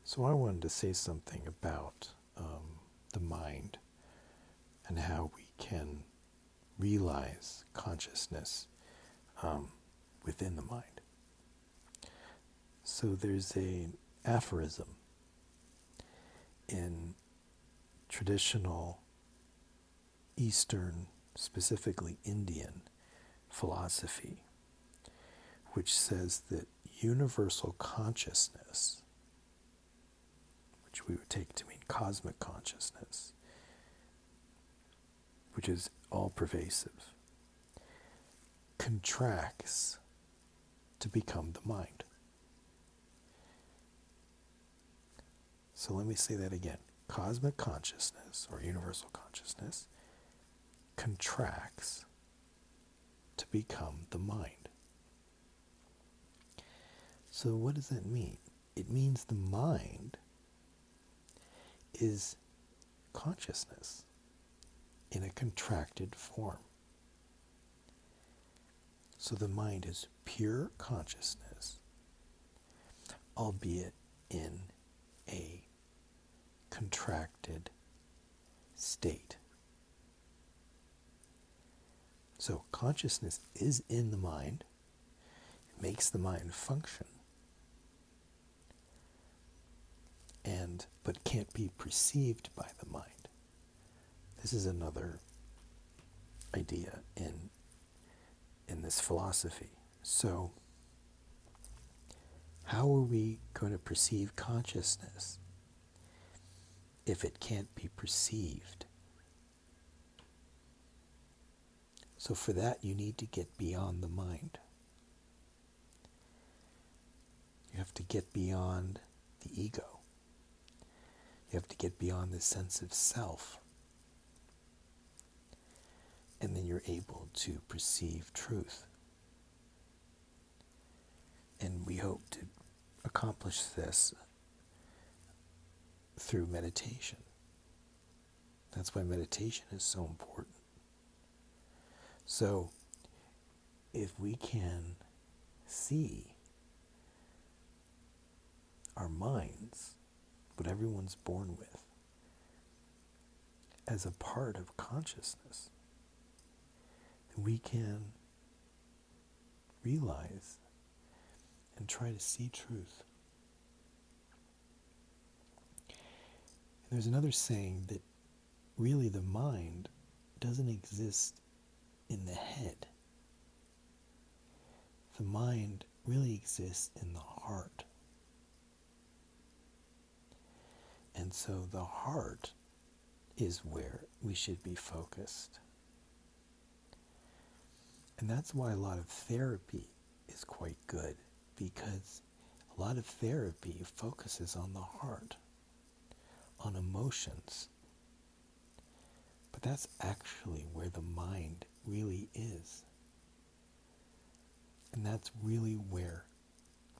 So I wanted to say something about the mind and how we can realize consciousness within the mind. So there's an aphorism in traditional Eastern, specifically Indian philosophy, which says that universal consciousness, which we would take to mean cosmic consciousness, which is all pervasive, contracts to become the mind. So let me say that again. Cosmic consciousness, or universal consciousness, contracts to become the mind. So what does that mean? It means the mind is consciousness in a contracted form. So the mind is pure consciousness, albeit in a contracted state. So consciousness is in the mind. It makes the mind function, but can't be perceived by the mind. This is another idea in this philosophy. So how are we going to perceive consciousness if it can't be perceived? So for that, you need to get beyond the mind. You have to get beyond the ego. You have to get beyond the sense of self. And then you're able to perceive truth. And we hope to accomplish this through meditation. That's why meditation is so important. So, if we can see our minds, what everyone's born with, as a part of consciousness, then we can realize and try to see truth. And there's another saying that really the mind doesn't exist in the head. The mind really exists in the heart. And so the heart is where we should be focused. And that's why a lot of therapy is quite good, because a lot of therapy focuses on the heart, on emotions. But that's actually where the mind really is. And that's really where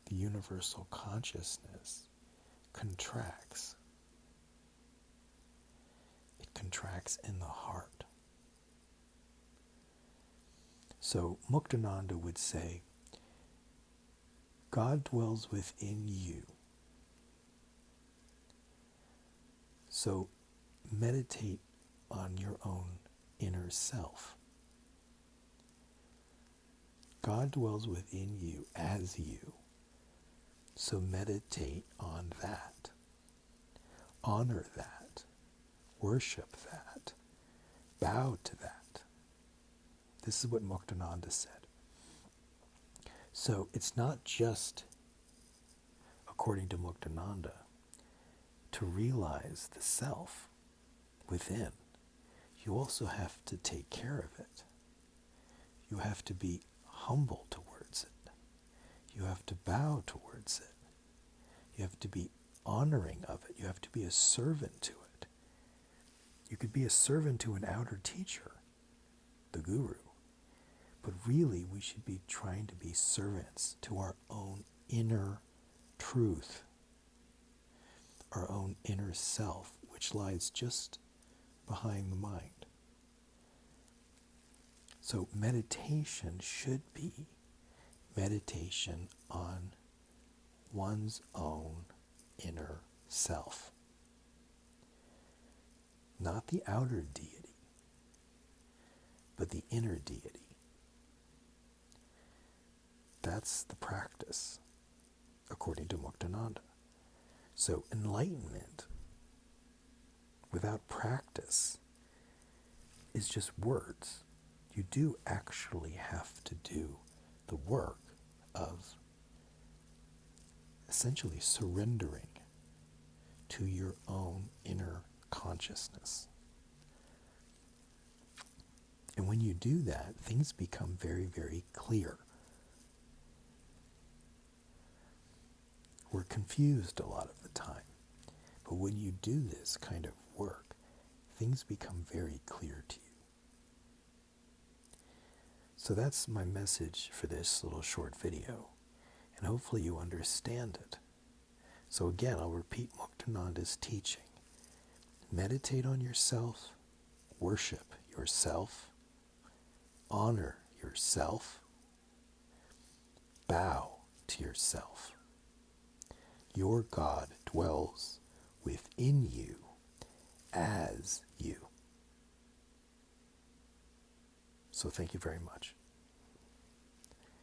the universal consciousness contracts. It contracts in the heart. So Muktananda would say, God dwells within you. So meditate on your own inner self. God dwells within you as you. So meditate on that. Honor that. Worship that. Bow to that. This is what Muktananda said. So it's not just, according to Muktananda, to realize the self within. You also have to take care of it. You have to be humble towards it. You have to bow towards it. You have to be honoring of it. You have to be a servant to it. You could be a servant to an outer teacher, the guru. But really, we should be trying to be servants to our own inner truth, our own inner self, which lies just behind the mind. So meditation should be meditation on one's own inner self. Not the outer deity, but the inner deity. That's the practice, according to Muktananda. So enlightenment without practice is just words. You do actually have to do the work of essentially surrendering to your own inner consciousness. And when you do that, things become very, very clear. We're confused a lot of the time. But when you do this kind of work, things become very clear to you. So that's my message for this little short video. And hopefully you understand it. So again, I'll repeat Muktananda's teaching. Meditate on yourself, worship yourself, honor yourself, bow to yourself. Your God dwells within you as you. So thank you very much.